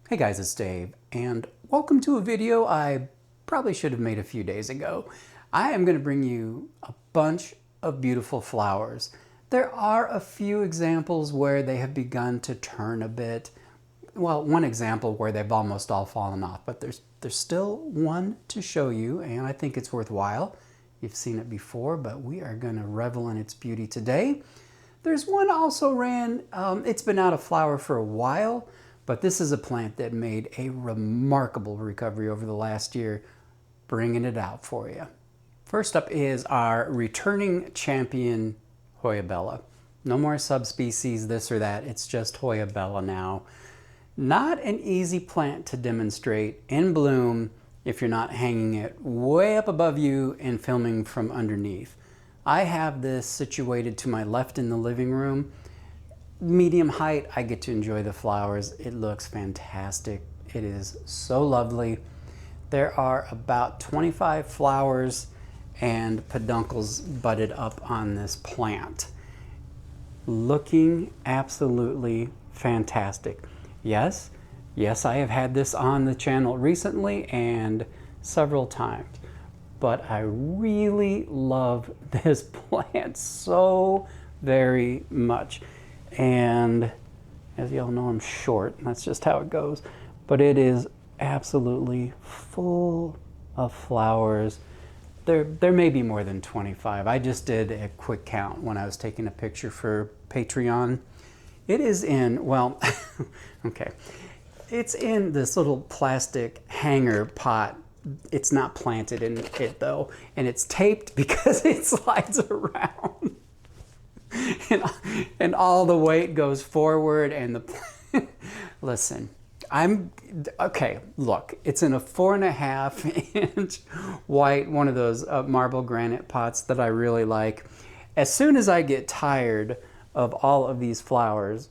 Hey guys, it's Dave, and welcome to a video I probably should have made a few days ago. I am going to bring you a bunch of beautiful flowers. There are a few examples where they have begun to turn a bit. Well, one example where they've almost all fallen off, but there's still one to show you, and I think it's worthwhile. You've seen it before, but we are going to revel in its beauty today. There's one also it's been out of flower for a while, but this is a plant that made a remarkable recovery over the last year, bringing it out for you. First up is our returning champion, Hoya bella. No more subspecies, this or that, it's just Hoya bella now. Not an easy plant to demonstrate in bloom if you're not hanging it way up above you and filming from underneath. I have this situated to my left in the living room. Medium height, I get to enjoy the flowers. It looks fantastic. It is so lovely. There are about 25 flowers and peduncles budded up on this plant. Looking absolutely fantastic. Yes, I have had this on the channel recently and several times, but I really love this plant so very much. And as y'all know, I'm short, and that's just how it goes. But it is absolutely full of flowers. There may be more than 25. I just did a quick count when I was taking a picture for Patreon. It is in, well, okay. It's in this little plastic hanger pot. It's not planted in it though, and it's taped because it slides around. And all the weight goes forward and the listen, okay, look, it's in a 4.5 inch white, one of those marble granite pots that I really like. As soon as I get tired of all of these flowers,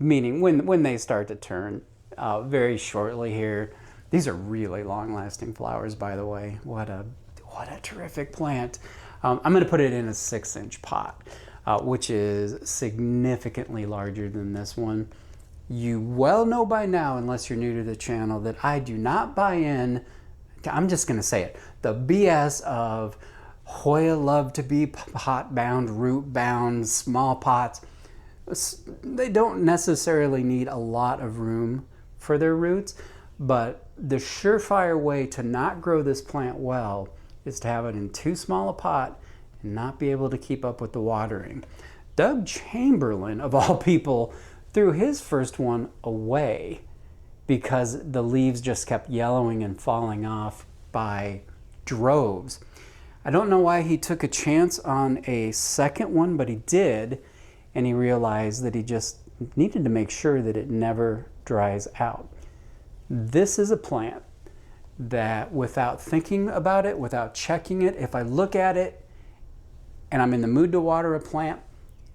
meaning when they start to turn very shortly here, these are really long lasting flowers, by the way. What a terrific plant. I'm going to put it in a 6-inch pot. Which is significantly larger than this one. You well know by now, unless you're new to the channel, that I do not buy in, I'm just going to say it, the BS of Hoya love to be pot bound, root bound, small pots. They don't necessarily need a lot of room for their roots, but the surefire way to not grow this plant well is to have it in too small a pot and not be able to keep up with the watering. Doug Chamberlain, of all people, threw his first one away because the leaves just kept yellowing and falling off by droves. I don't know why he took a chance on a second one, but he did, and he realized that he just needed to make sure that it never dries out. This is a plant that, without thinking about it, without checking it, if I look at it and I'm in the mood to water a plant,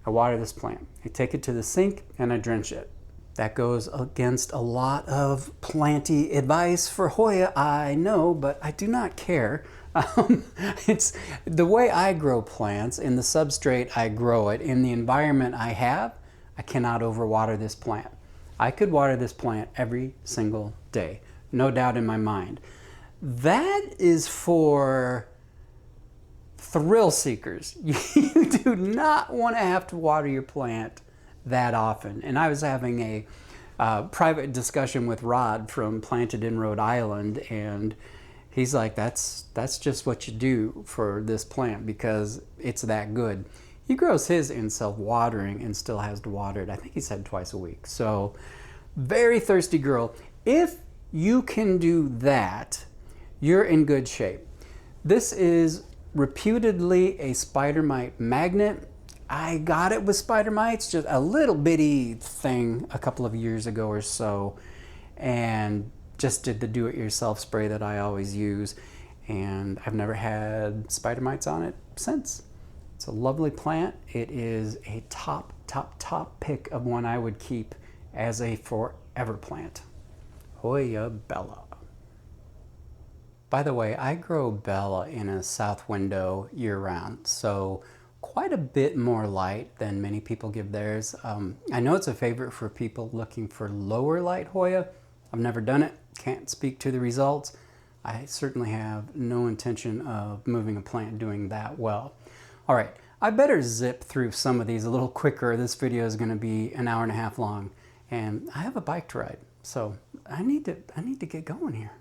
I water this plant. I take it to the sink and I drench it. That goes against a lot of planty advice for Hoya, I know, but I do not care. It's the way I grow plants, in the substrate I grow it, in the environment I have. I cannot overwater this plant. I could water this plant every single day, no doubt in my mind. That is for thrill seekers. You do not want to have to water your plant that often. And I was having a private discussion with Rod from Planted in Rhode Island, and he's like, that's just what you do for this plant because it's that good. He grows his in self-watering and still has to water it. I think he said twice a week. So very thirsty girl. If you can do that, you're in good shape. This is reputedly a spider mite magnet. I got it with spider mites, just a little bitty thing a couple of years ago or so, and just did the do-it-yourself spray that I always use, and I've never had spider mites on it since. It's a lovely plant. It is a top pick of one I would keep as a forever plant. Hoya bella. By the way, I grow bella in a south window year-round, so quite a bit more light than many people give theirs. I know it's a favorite for people looking for lower light Hoya. I've never done it, can't speak to the results. I certainly have no intention of moving a plant doing that well. All right, I better zip through some of these a little quicker. This video is going to be an hour and a half long, and I have a bike to ride, so I need to get going here.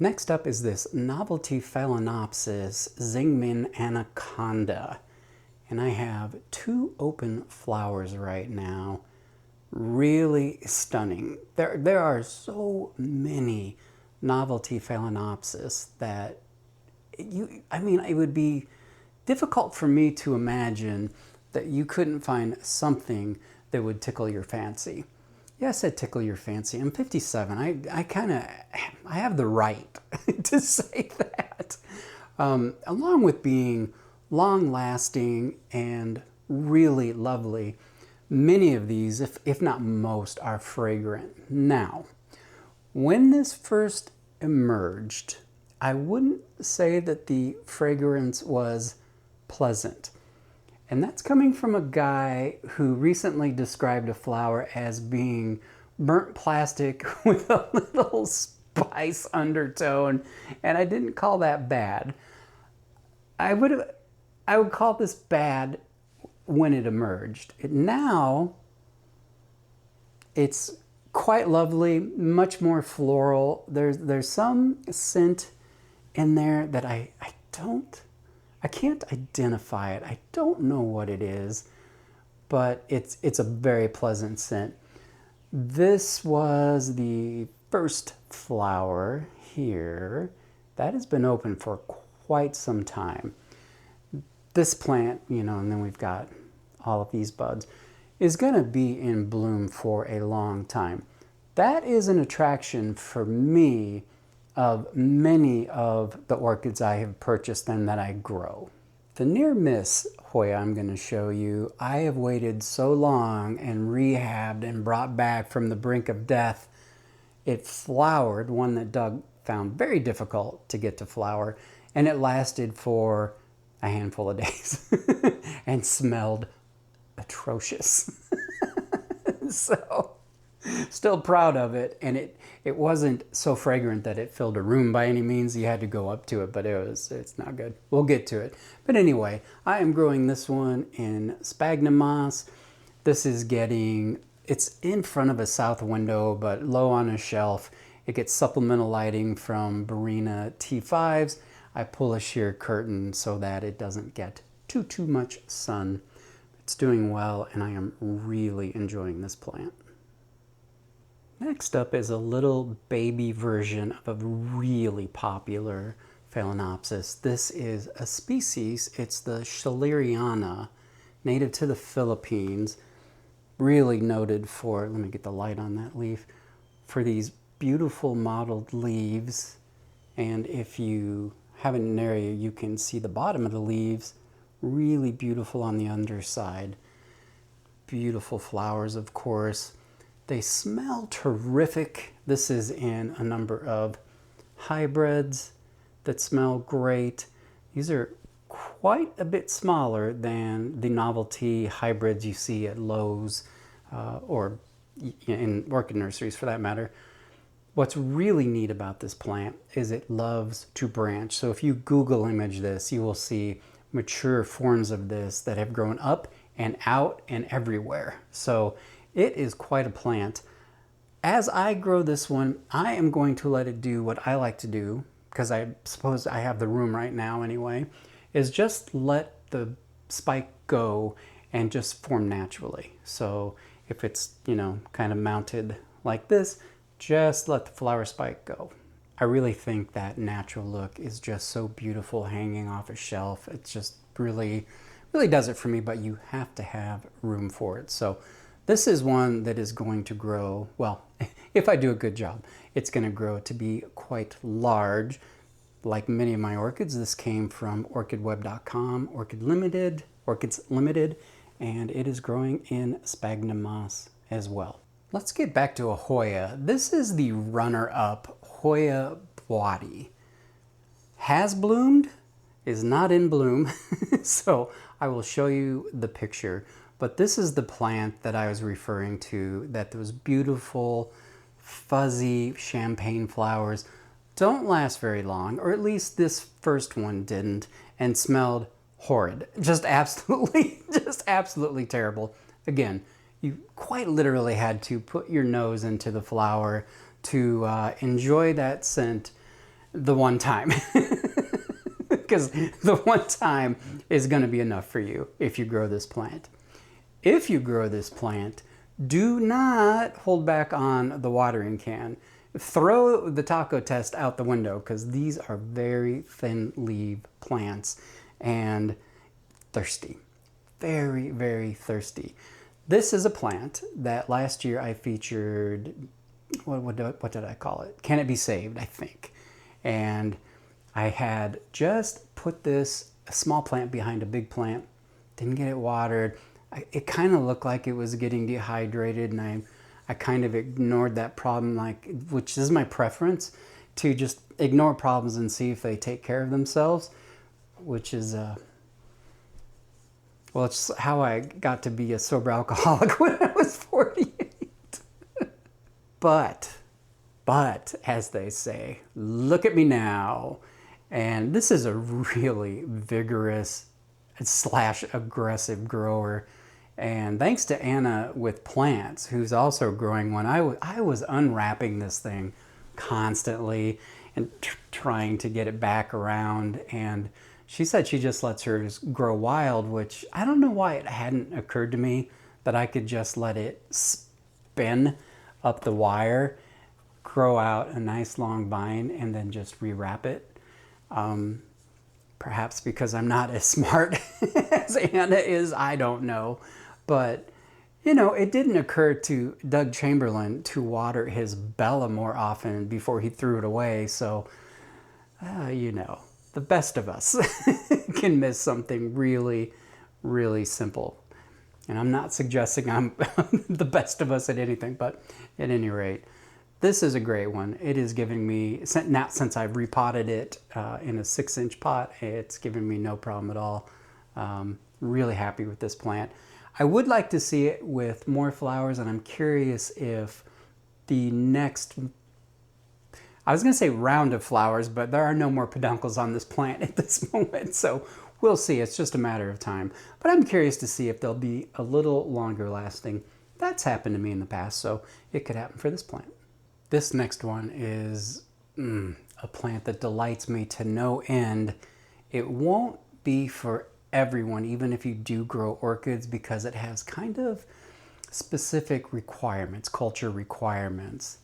Next up is this novelty Phalaenopsis Zingmin Anaconda, and I have 2 open flowers right now. Really stunning. There are so many novelty Phalaenopsis that it would be difficult for me to imagine that you couldn't find something that would tickle your fancy. Yeah, I said tickle your fancy. I'm 57. I have the right to say that. Along with being long-lasting and really lovely, many of these, if not most, are fragrant. Now, when this first emerged, I wouldn't say that the fragrance was pleasant. And that's coming from a guy who recently described a flower as being burnt plastic with a little spice undertone, and I didn't call that bad. I would call this bad when it emerged. Now, it's quite lovely, much more floral. There's some scent in there that I can't identify it. I don't know what it is, but it's a very pleasant scent. This was the first flower here. That has been open for quite some time. This plant, and then we've got all of these buds, is going to be in bloom for a long time. That is an attraction for me of many of the orchids I have purchased and that I grow. The near miss Hoya I'm going to show you, I have waited so long and rehabbed and brought back from the brink of death. It flowered, one that Doug found very difficult to get to flower, and it lasted for a handful of days and smelled atrocious. So, still proud of it, and it wasn't so fragrant that it filled a room by any means. You had to go up to it, but it's not good. We'll get to it. But anyway, I am growing this one in sphagnum moss. This is it's in front of a south window, but low on a shelf. It gets supplemental lighting from Barina T5s. I pull a sheer curtain so that it doesn't get too much sun. It's doing well, and I am really enjoying this plant. Next up is a little baby version of a really popular Phalaenopsis. This is a species, it's the Schilleriana, native to the Philippines, really noted for, let me get the light on that leaf, for these beautiful mottled leaves. And if you have an area, you can see the bottom of the leaves, really beautiful on the underside. Beautiful flowers, of course. They smell terrific. This is in a number of hybrids that smell great. These are quite a bit smaller than the novelty hybrids you see at Lowe's or in orchid nurseries for that matter. What's really neat about this plant is it loves to branch. So if you Google image this, you will see mature forms of this that have grown up and out and everywhere. So it is quite a plant. As I grow this one, I am going to let it do what I like to do, because I suppose I have the room right now anyway, is just let the spike go and just form naturally. So if it's, kind of mounted like this, just let the flower spike go. I really think that natural look is just so beautiful hanging off a shelf. It's just really does it for me, but you have to have room for it. So this is one that is going to grow, well, if I do a good job, it's going to grow to be quite large. Like many of my orchids, this came from orchidweb.com, Orchids Limited, and it is growing in sphagnum moss as well. Let's get back to a Hoya. This is the runner-up Hoya Boiti. Has bloomed, is not in bloom, so I will show you the picture. But this is the plant that I was referring to, that those beautiful fuzzy champagne flowers don't last very long, or at least this first one didn't, and smelled horrid. Just absolutely, just absolutely terrible. Again, you quite literally had to put your nose into the flower to enjoy that scent the one time. Because the one time is going to be enough for you if you grow this plant. If you grow this plant, do not hold back on the watering can. Throw the taco test out the window because these are very thin leaf plants and thirsty. Very, very thirsty. This is a plant that last year I featured, what did I call it? Can It Be Saved, I think. And I had just put this small plant behind a big plant, didn't get it watered. It kind of looked like it was getting dehydrated, and I kind of ignored that problem, which is my preference, to just ignore problems and see if they take care of themselves, which is, well, it's how I got to be a sober alcoholic when I was 48. But, as they say, look at me now. And this is a really vigorous / aggressive grower. And thanks to Anna with plants, who's also growing one, I was unwrapping this thing constantly and trying to get it back around. And she said she just lets hers grow wild, which I don't know why it hadn't occurred to me that I could just let it spin up the wire, grow out a nice long vine, and then just rewrap it. Perhaps because I'm not as smart as Anna is, I don't know. But, you know, it didn't occur to Doug Chamberlain to water his Bella more often before he threw it away. So, you know, the best of us can miss something really, really simple. And I'm not suggesting I'm the best of us at anything, but at any rate, this is a great one. It is giving me, now since I've repotted it in a 6-inch pot, it's giving me no problem at all. Really happy with this plant. I would like to see it with more flowers, and I'm curious if the next, I was going to say round of flowers, but there are no more peduncles on this plant at this moment, so we'll see. It's just a matter of time. But I'm curious to see if they'll be a little longer lasting. That's happened to me in the past, so it could happen for this plant. This next one is a plant that delights me to no end. It won't be for everyone, even if you do grow orchids, because it has kind of specific requirements, culture requirements.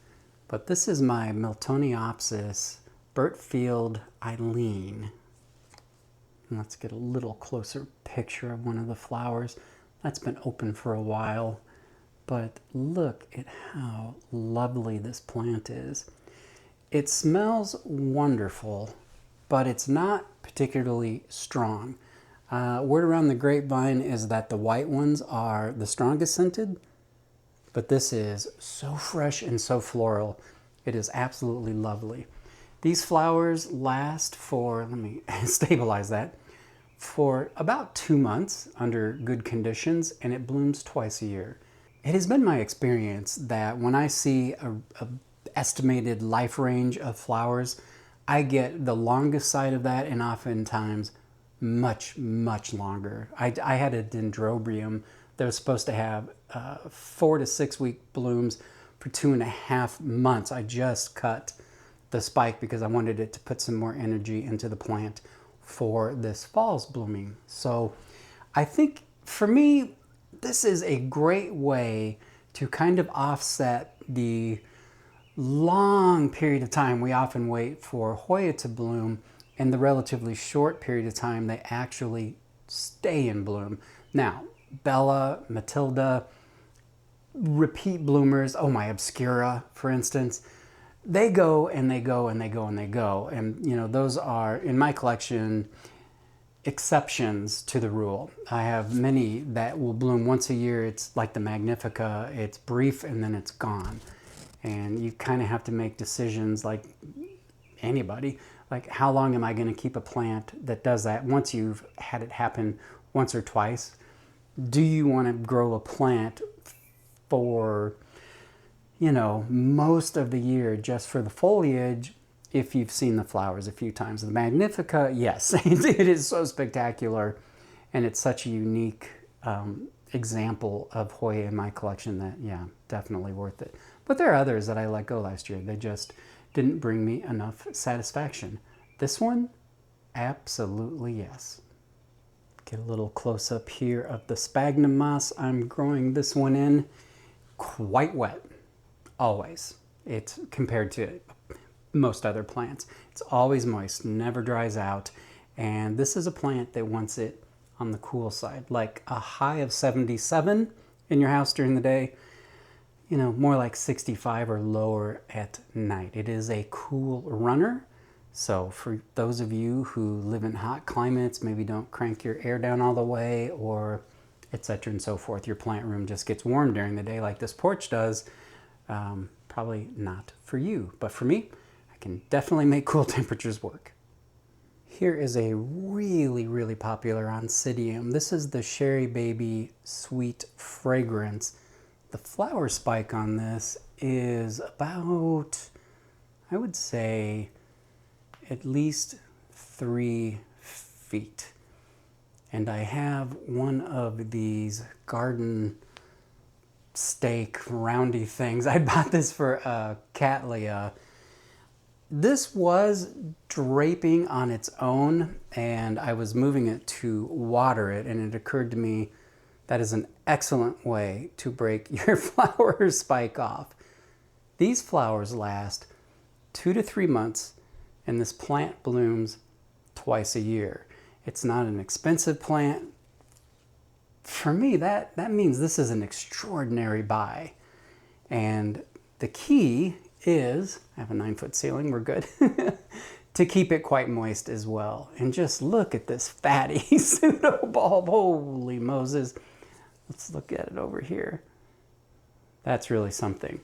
But this is my Miltoniopsis Burtfield Eileen. Let's get a little closer picture of one of the flowers. That's been open for a while. But look at how lovely this plant is. It smells wonderful, but it's not particularly strong. Word around the grapevine is that the white ones are the strongest scented, but this is so fresh and so floral. It is absolutely lovely. These flowers last for, let me stabilize that, for about 2 months under good conditions, and it blooms twice a year. It has been my experience that when I see a estimated life range of flowers, I get the longest side of that, and oftentimes much, much longer. I had a dendrobium that was supposed to have 4 to 6 week blooms for 2.5 months. I just cut the spike because I wanted it to put some more energy into the plant for this fall's blooming. So I think for me, this is a great way to kind of offset the long period of time we often wait for Hoya to bloom and the relatively short period of time they actually stay in bloom. Now, Bella, Matilda, repeat bloomers, oh my Obscura, for instance, they go and they go and they go and they go. And, you know, those are, in my collection, exceptions to the rule. I have many that will bloom once a year. It's like the Magnifica. It's brief and then it's gone. And you kind of have to make decisions like anybody. Like, how long am I going to keep a plant that does that? Once you've had it happen once or twice, do you want to grow a plant for, you know, most of the year just for the foliage if you've seen the flowers a few times. The Magnifica, yes, it is so spectacular, and it's such a unique example of Hoya in my collection that, yeah, definitely worth it. But there are others that I let go last year. They just didn't bring me enough satisfaction. This one, absolutely yes. Get a little close up here of the sphagnum moss. I'm growing this one in quite wet, always. It's compared to most other plants. It's always moist, never dries out. And this is a plant that wants it on the cool side, like a high of 77 in your house during the day, you know, more like 65 or lower at night. It is a cool runner. So for those of you who live in hot climates, maybe don't crank your air down all the way, or etc. and so forth, your plant room just gets warm during the day like this porch does, probably not for you. But for me, I can definitely make cool temperatures work. Here is a really, really popular Oncidium. This is the Sherry Baby Sweet Fragrance. The flower spike on this is about, I would say, at least 3 feet. And I have one of these garden stake roundy things. I bought this for Cattleya. This was draping on its own, and I was moving it to water it, and it occurred to me that is an excellent way to break your flower spike off. These flowers last 2 to 3 months, and this plant blooms twice a year. It's not an expensive plant. For me, that means this is an extraordinary buy. And the key is, I have a 9-foot ceiling, we're good, to keep it quite moist as well. And just look at this fatty pseudobulb, holy Moses. Let's look at it over here. That's really something.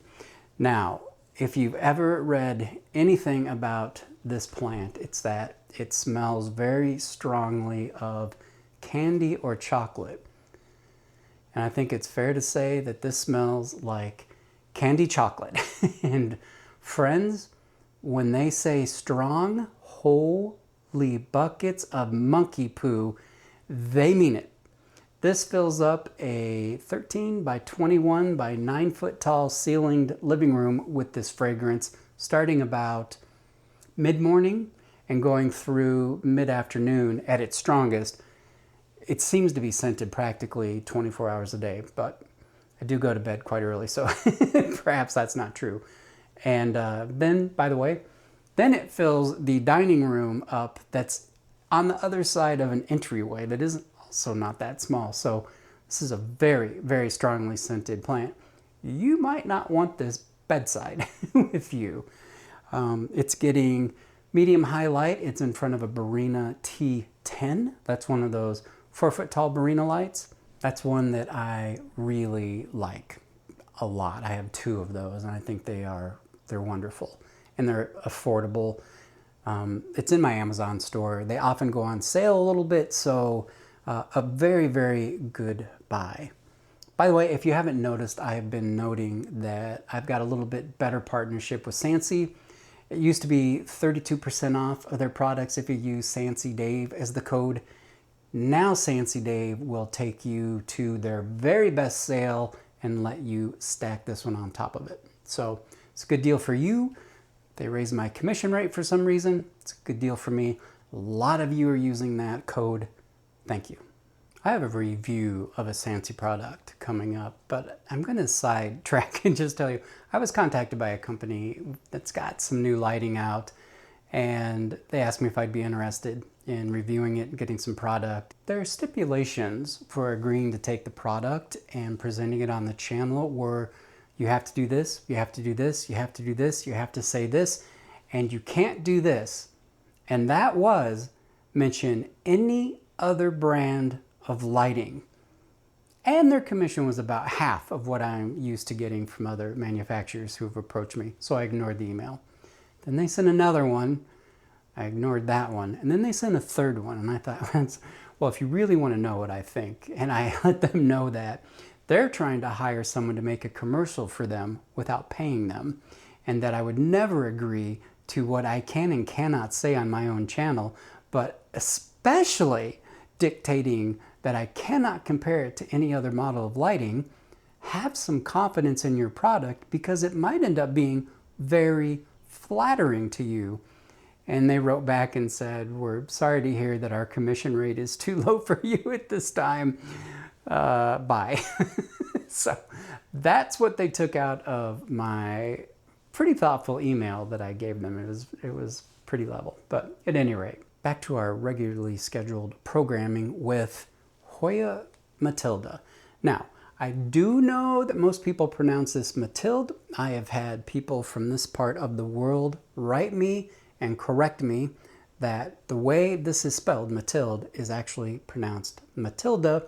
Now, if you've ever read anything about this plant, it's that it smells very strongly of candy or chocolate. And I think it's fair to say that this smells like candy chocolate. And friends, when they say strong, holy buckets of monkey poo, they mean it. This fills up a 13 by 21 by 9 foot tall ceilinged living room with this fragrance, starting about mid-morning and going through mid-afternoon at its strongest. It seems to be scented practically 24 hours a day, but I do go to bed quite early, so perhaps that's not true. And then, by the way, then it fills the dining room up that's on the other side of an entryway that is also not that small. So this is a very, very strongly scented plant. You might not want this bedside with you. It's getting medium highlight. It's in front of a Barina T10. That's one of those 4-foot tall Barina lights. That's one that I really like a lot. I have 2 of those, and I think they're wonderful, and they're affordable. It's in my Amazon store. They often go on sale a little bit, so a very, very good buy. By the way, if you haven't noticed, I've been noting that I've got a little bit better partnership with Sansi. It used to be 32% off of their products if you use Sansi Dave as the code. Now Sansi Dave will take you to their very best sale and let you stack this one on top of it. So it's a good deal for you. They raised my commission rate for some reason. It's a good deal for me. A lot of you are using that code. Thank you. I have a review of a Sansi product coming up, but I'm going to sidetrack and just tell you, I was contacted by a company that's got some new lighting out, and they asked me if I'd be interested in reviewing it and getting some product. Their stipulations for agreeing to take the product and presenting it on the channel were, you have to do this, you have to do this, you have to do this, you have to say this, and you can't do this. And that was mention any other brand of lighting. And their commission was about half of what I'm used to getting from other manufacturers who have approached me. So I ignored the email. Then they sent another one. I ignored that one. And then they sent a third one. And I thought, well, if you really want to know what I think, and I let them know that They're trying to hire someone to make a commercial for them without paying them, and that I would never agree to what I can and cannot say on my own channel, but especially dictating that I cannot compare it to any other model of lighting. Have some confidence in your product because it might end up being very flattering to you. And they wrote back and said, we're sorry to hear that our commission rate is too low for you at this time. Bye. So that's what they took out of my pretty thoughtful email that I gave them. It was pretty level. But at any rate, back to our regularly scheduled programming with Hoya Matilda. Now, I do know that most people pronounce this Matilde. I have had people from this part of the world write me and correct me that the way this is spelled, Matilde, is actually pronounced Matilda,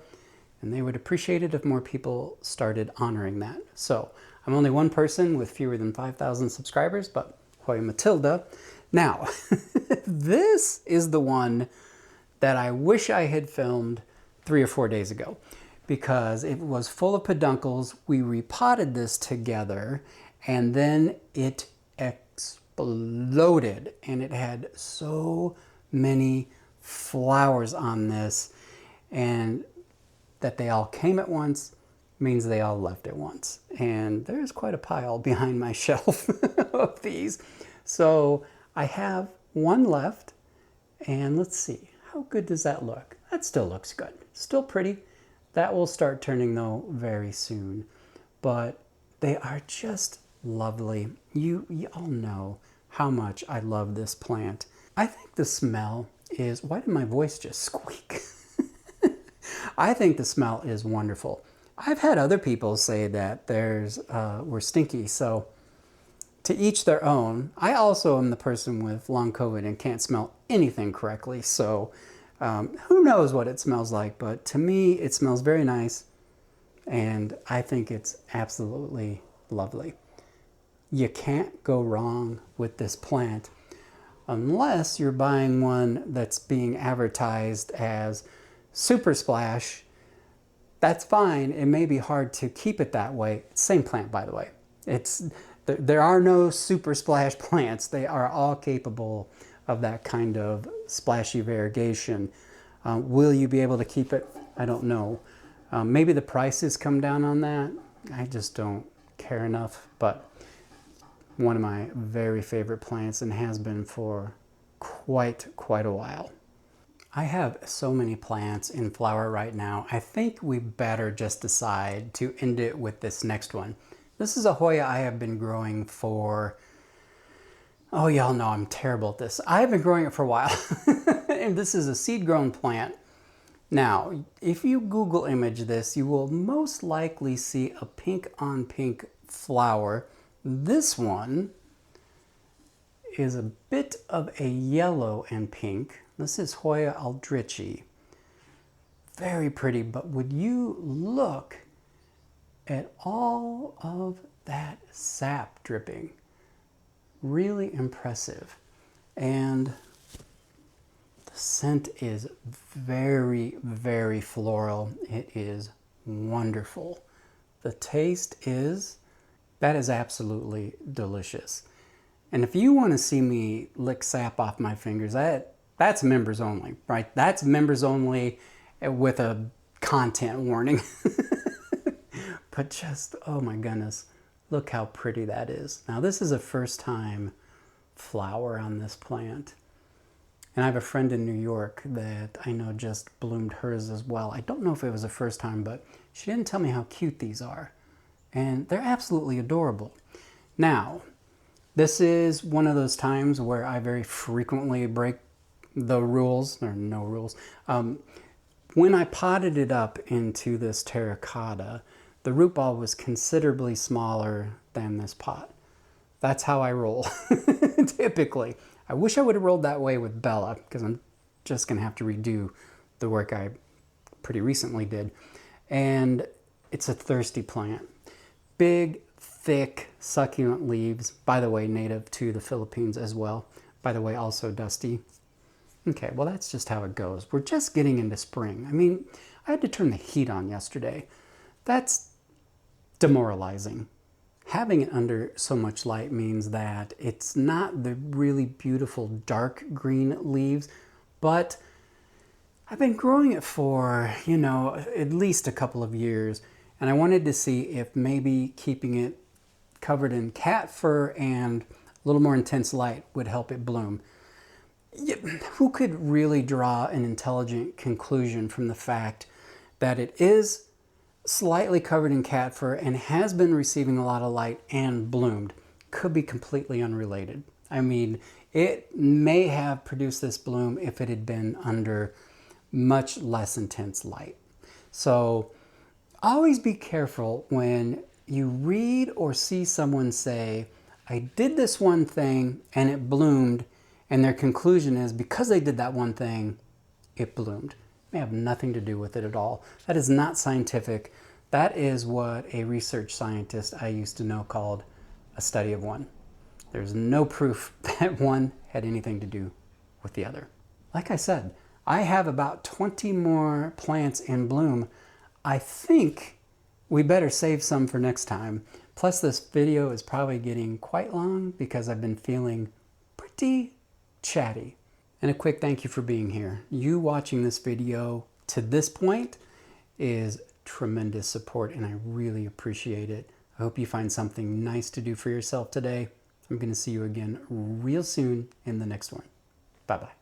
and they would appreciate it if more people started honoring that. So I'm only one person with fewer than 5,000 subscribers, but Hoya Matilda. Now, this is the one that I wish I had filmed 3 or 4 days ago, because it was full of peduncles. We repotted this together, and then it exploded, and it had so many flowers on this, and that they all came at once means they all left at once. And there's quite a pile behind my shelf of these. So I have one left, and let's see, how good does that look? That still looks good, still pretty. That will start turning though very soon, but they are just lovely. You all know how much I love this plant. I think the smell is, why did my voice just squeak? I think the smell is wonderful. I've had other people say that we're stinky, so to each their own. I also am the person with long COVID and can't smell anything correctly, so who knows what it smells like, but to me it smells very nice, and I think it's absolutely lovely. You can't go wrong with this plant unless you're buying one that's being advertised as Super Splash. That's fine. It may be hard to keep it that way. Same plant, by the way. There are no Super Splash plants. They are all capable of that kind of splashy variegation. Will you be able to keep it? I don't know. Maybe the prices come down on that. I just don't care enough, but one of my very favorite plants, and has been for quite a while. I have so many plants in flower right now. I think we better just decide to end it with this next one. This is a Hoya I have been growing for, oh, y'all know I'm terrible at this. I have been growing it for a while. And this is a seed-grown plant. Now, if you Google image this, you will most likely see a pink on pink flower. This one is a bit of a yellow and pink. This is Hoya aldrichi. Very pretty, but would you look at all of that sap dripping? Really impressive. And the scent is very floral. It is wonderful. The taste is, that is absolutely delicious. And if you want to see me lick sap off my fingers, that's members only, right? That's members only with a content warning. But just, oh my goodness, look how pretty that is. Now this is a first time flower on this plant. And I have a friend in New York that I know just bloomed hers as well. I don't know if it was the first time, but she didn't tell me how cute these are. And they're absolutely adorable. Now, this is one of those times where I very frequently break the rules, or no rules. When I potted it up into this terracotta, the root ball was considerably smaller than this pot. That's how I roll, typically. I wish I would have rolled that way with Bella, because I'm just going to have to redo the work I pretty recently did. And it's a thirsty plant. Big, thick, succulent leaves. By the way, native to the Philippines as well. By the way, also dusty. Okay, well that's just how it goes. We're just getting into spring. I mean, I had to turn the heat on yesterday. that's demoralizing. Having it under so much light means that it's not the really beautiful dark green leaves, but I've been growing it for, at least a couple of years, and I wanted to see if maybe keeping it covered in cat fur and a little more intense light would help it bloom. Who could really draw an intelligent conclusion from the fact that it is slightly covered in cat fur and has been receiving a lot of light and bloomed? Could be completely unrelated. I mean, it may have produced this bloom if it had been under much less intense light. So always be careful when you read or see someone say, I did this one thing and it bloomed, and their conclusion is because they did that one thing, it bloomed. It may have nothing to do with it at all. That is not scientific. That is what a research scientist I used to know called a study of one. There's no proof that one had anything to do with the other. Like I said, I have about 20 more plants in bloom. I think we better save some for next time. Plus, this video is probably getting quite long because I've been feeling pretty chatty. And a quick thank you for being here. You watching this video to this point is tremendous support, and I really appreciate it. I hope you find something nice to do for yourself today. I'm going to see you again real soon in the next one. Bye-bye.